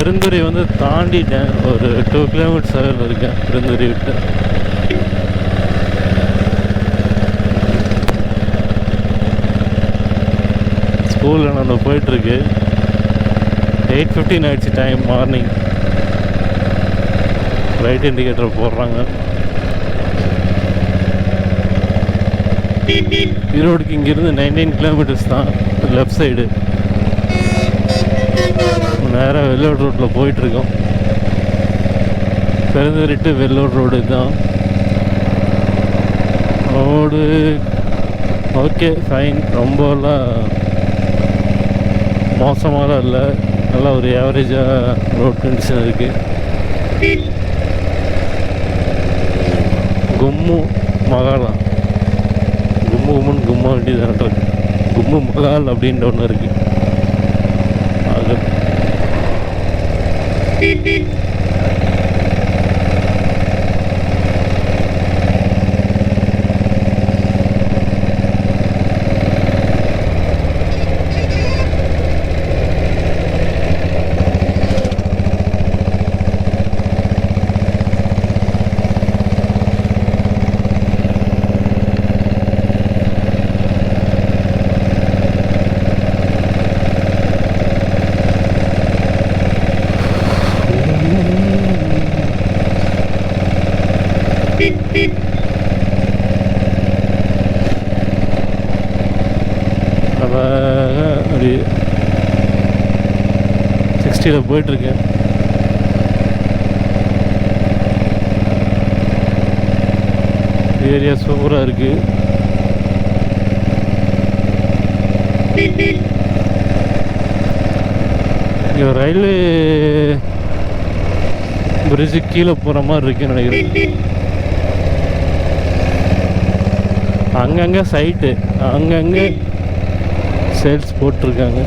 பெருந்துறை வந்து தாண்டிட்டேன். ஒரு 2 கிலோமீட்டர்ஸ் அகல இருக்கேன் பெருந்துறை விட்டு. ஸ்கூலில் நான் போயிட்டுருக்கு. 8:15 ஆகிடுச்சு டைம் மார்னிங். ரைட் இண்டிகேட்டர் போடுறாங்க. ஈரோடுக்கு இங்கேருந்து 19 கிலோமீட்டர்ஸ் தான். லெஃப்ட் சைடு நேராக வெள்ளோடு ரோட்டில் போயிட்டுருக்கோம். பெருந்துறைட்டு வெள்ளோடு ரோடு தான் ரோடு. ஓகே ஃபைன், ரொம்பலாம் மோசமாலாம் இல்லை, நல்லா ஒரு ஆவரேஜாக ரோட் கண்டிஷன் இருக்குது. கும்மு மகாலம், கும்முன்னு கும்மா வேண்டியதான் இருக்கு. கும்மு மகால் அப்படின்ற ஒன்று இருக்குது. அது அப்படி 60 போயிட்டுருக்கேன். ஏரியா சூப்பராக இருக்குது. இங்கே ரயில்வே பிரிட்ஜு கீழே போகிற மாதிரி இருக்குன்னு நினைக்கிறேன். அங்கங்கே சைட்டு, அங்கங்கே சேல்ஸ் போட்டிருக்காங்க.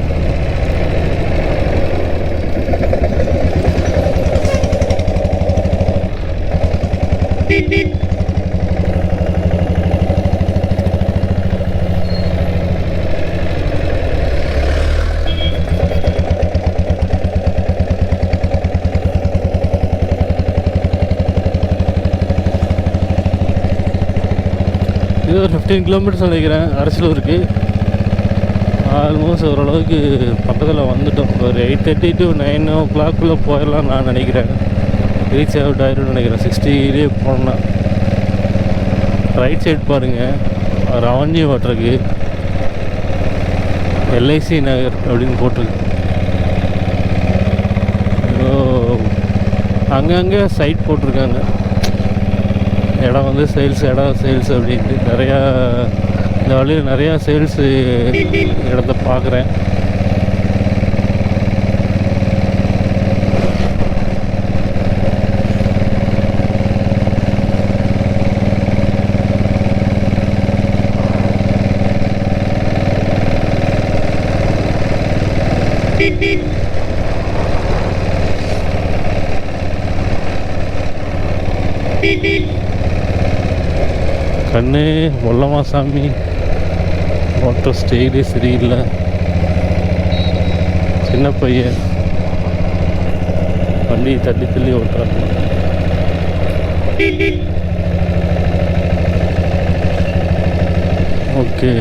இது ஒரு 15 கிலோமீட்டர்ஸ் நினைக்கிறேன் அரசலூருக்கு. ஆல்மோஸ்ட் ஓரளவுக்கு பக்கத்தில் வந்துட்டோம். ஒரு 8:30 to 9 o'clock போயிடலாம் நான் நினைக்கிறேன். ரீச் அவுட் ஆகிடும்னு நினைக்கிறேன். 60 போனோன்னா ரைட் சைடு பாருங்கள், ரவன்யூ வாட்டருக்கு எல்ஐசி நகர் அப்படின்னு போட்டிருக்கு. அங்கங்கே சைட் போட்டிருக்காங்க. இடம் வந்து சேல்ஸ், இடம் சேல்ஸ் அப்படின்ட்டு நிறையா இந்த வழியில் நிறையா சேல்ஸு இடத்த பார்க்குறேன். கண்ணு மொல்லமா சாமி, மோட்டர் ஸ்டைலே சரியில்லை. சின்ன பையன் வண்டி தள்ளி தள்ளி ஓட்டுறாங்க. ஓகே,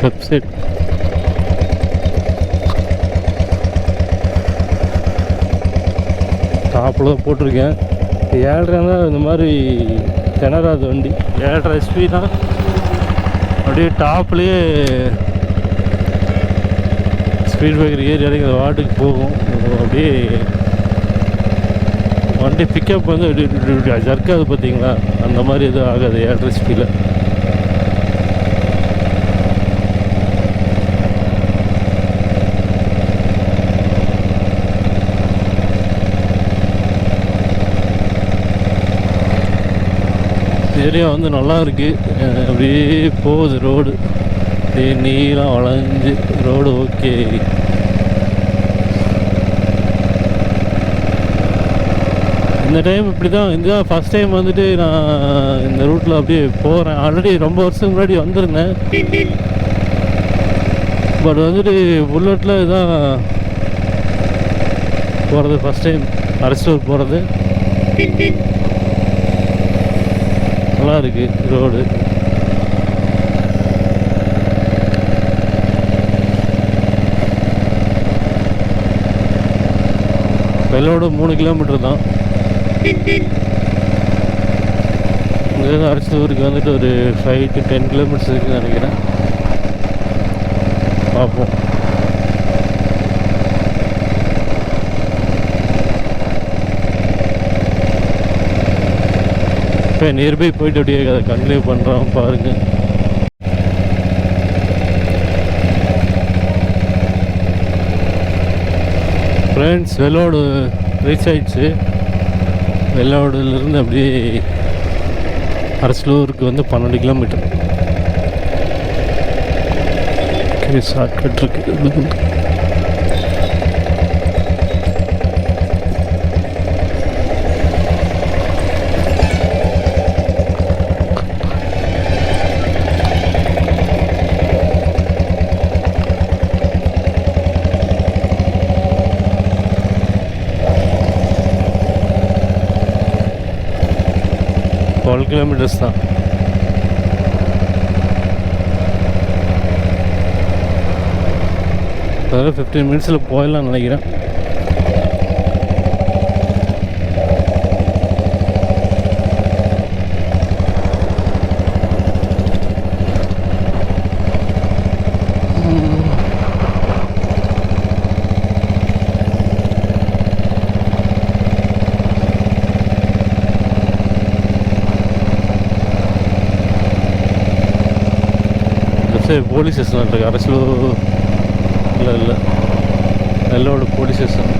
வெப்சைட் டாப்பில் தான் போட்டிருக்கேன். 7.5 இந்த மாதிரி திணறாது வண்டி. 7.5 SP தான். அப்படியே டாப்லேயே ஸ்பீட் பிரேக்கர் ஏறி இறங்கி வாட்டுக்கு போகும். அப்படியே வண்டி பிக்கப் வந்து ஜர்க்காது பார்த்தீங்களா, அந்த மாதிரி எதுவும் ஆகாது 7.5 SPயில். ஏரியா வந்து நல்லா இருக்குது. அப்படியே போகுது ரோடு. நீளம் வளைஞ்சு ரோடு. ஓகே, இந்த டைம் இப்படி தான். இதுதான் ஃபஸ்ட் டைம் வந்துட்டு நான் இந்த ரூட்டில் அப்படியே போகிறேன். ஆல்ரெடி ரொம்ப வருஷம் முன்னாடி வந்திருந்தேன். பட் வந்துட்டு புல்லட்டில் இதுதான் போகிறது ஃபஸ்ட் டைம். அரசூர் போகிறது நல்லா இருக்குது ரோடு. வெள்ளோடு 3 கிலோமீட்டர் தான். இங்கேருந்து அரசூருக்கு வந்துட்டு ஒரு 5 to 10 கிலோமீட்டர்ஸ் இருக்குன்னு நினைக்கிறேன். பார்ப்போம். இப்போ நியர்பை போயிட்டு அப்படியே அதை கண்டினியூ பண்ணுறோம் பாருங்கள். ஃப்ரெண்ட்ஸ், வெள்ளோடு ரீச் ஆயிடுச்சு. வெள்ளோடுலேருந்து அப்படியே அரசலூருக்கு வந்து 12 கிலோமீட்டர். ஓகே, ஷார்ட்கட் இருக்குது. கிலோமீட்டர்ஸ் தான். அதாவது 15 மினிட்ஸில் போயிடலாம்னு நினைக்கிறேன். போலீஸ் ஸ்டேஷன் இருக்குது. அரசலூர் இல்லை வெள்ளோடு போலீஸ் ஸ்டேஷன்.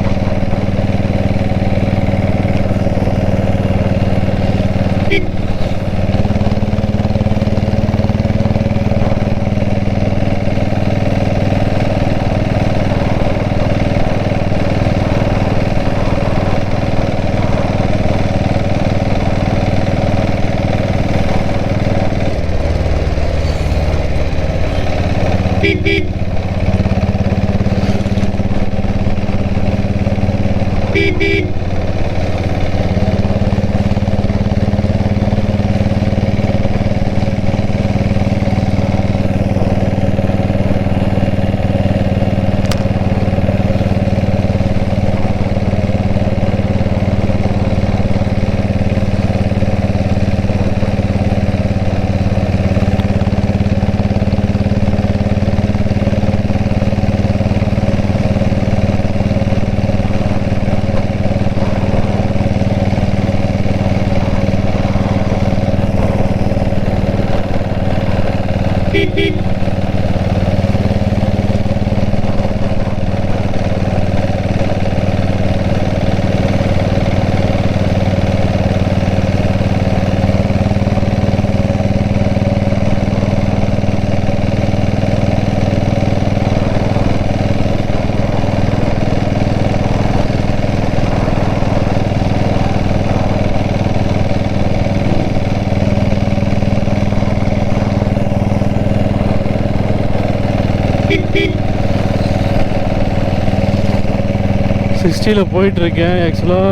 சிக்ஸ்டியில் போயிட்டுருக்கேன். ஆக்சுவலாக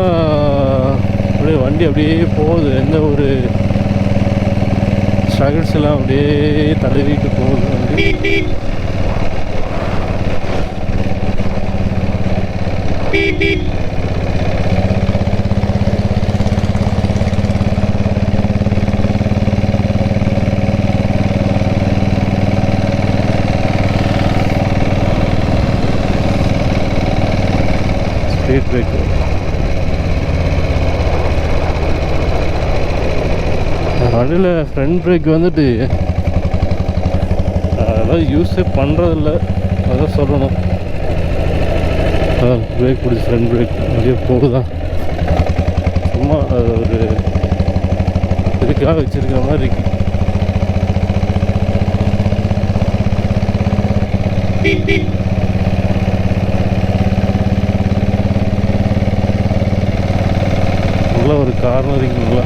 அப்படியே வண்டி அப்படியே போகுது. எந்த ஒரு ஸ்ட்ரகிள்ஸ் எல்லாம் அப்படியே தடவிட்டு போகுது வண்டி. ஸ்பீட் பிரேக்கு வண்டியில் ஃப்ரண்ட் பிரேக் வந்துட்டு அதெல்லாம் யூஸே பண்ணுறதில்ல, அதான் சொல்லணும். பிரேக் பிடிச்சி ஃப்ரண்ட் பிரேக் அப்படியே போகுதான். சும்மா அது ஒரு இதுக்காக வச்சுருக்கிற மாதிரி இருக்கு. உள்ள ஒரு கார்னரிங் உள்ள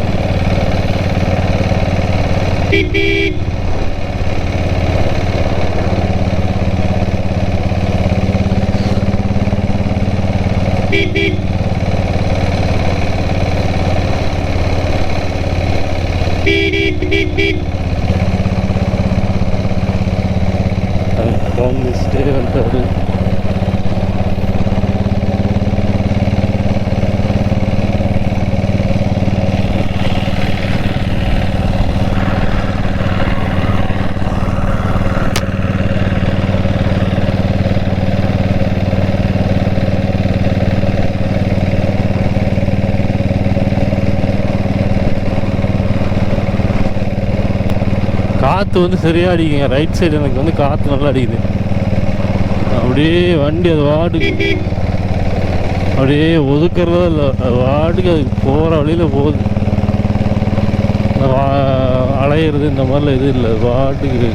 ஸ்டே வந்துட்டாரு. காற்று வந்து சரியாக அடிக்குங்க. ரைட் சைடு எனக்கு வந்து காற்று நல்லா அடிக்குது. அப்படியே வண்டி அது வாட்டுக்கு அப்படியே ஒதுக்கிறதா இல்லை, அது வாட்டுக்கு அதுக்கு போகிற வழியில் போகுது. அலையிறது இந்த மாதிரிலாம் எதுவும் இல்லை, வாட்டுக்கு.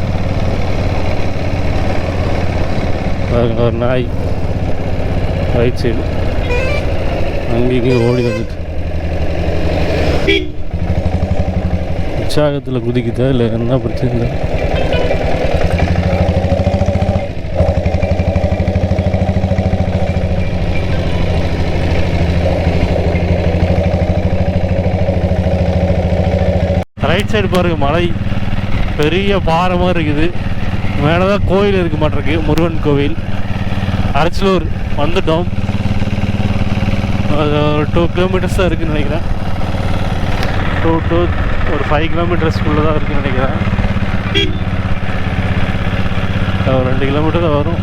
ஒரு நாய் ரைட் சைடு அங்கேயும் ஓடி வந்துட்டு உற்சாகத்தில் குதிக்குதா இல்லை என்ன பிரச்சனை இல்லை. ரைட் சைடு பாருங்கள், மலை பெரிய பாறை மாதிரி இருக்குது. மேலே தான் கோயில் இருக்க மாட்டிருக்கு, முருகன் கோவில். அரச்சலூர் வந்துட்டோம். அது ஒரு 2 கிலோமீட்டர்ஸ் தான் இருக்குதுன்னு நினைக்கிறேன். 2 to ஒரு 5 கிலோமீட்டர்ஸ்குள்ளே தான் இருக்குதுன்னு நினைக்கிறேன். ஒரு 2 கிலோமீட்டர் தான் வரும்.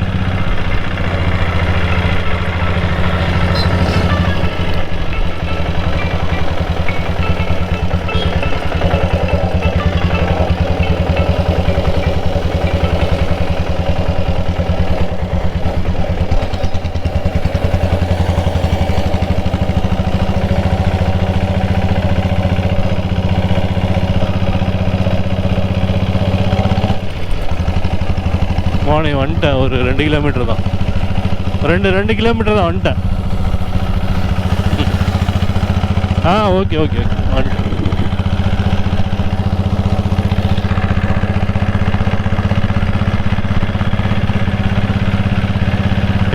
மார்னிங் வந்துட்டேன். ஒரு 2 கிலோமீட்டர் தான், 2 கிலோமீட்டர் தான் வந்துட்டேன். ஓகே ஓகே வந்துட்டேன்.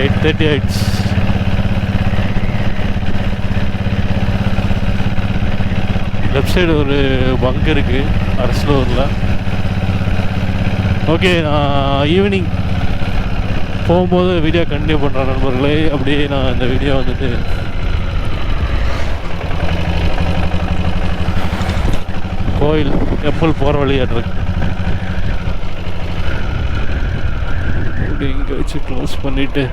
8:30 ஆயிடுச்சு. லெஃப்ட் சைடு ஒரு பங்க் இருக்குது அரசலூரில். ஓகே, நான் ஈவினிங் போகும்போது வீடியோ கண்டினியூ பண்ணுறேன் நண்பர்களே. அப்படியே நான் இந்த வீடியோ வந்துட்டு கோயில் எப்பல் போகிற வழியாட்டிருக்கு. இப்படி இங்கே வச்சு க்ளோஸ் பண்ணிவிட்டு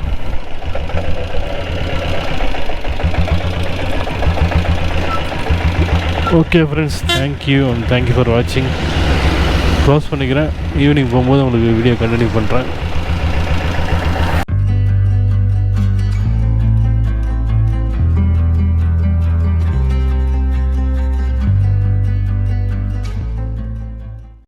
ஓகே ஃப்ரெண்ட்ஸ், தேங்க்யூ ஃபார் வாட்சிங். க்ளோஸ் பண்ணிக்கிறேன். ஈவினிங் போகும்போது உங்களுக்கு வீடியோ கண்டினியூ பண்ணுறேன்.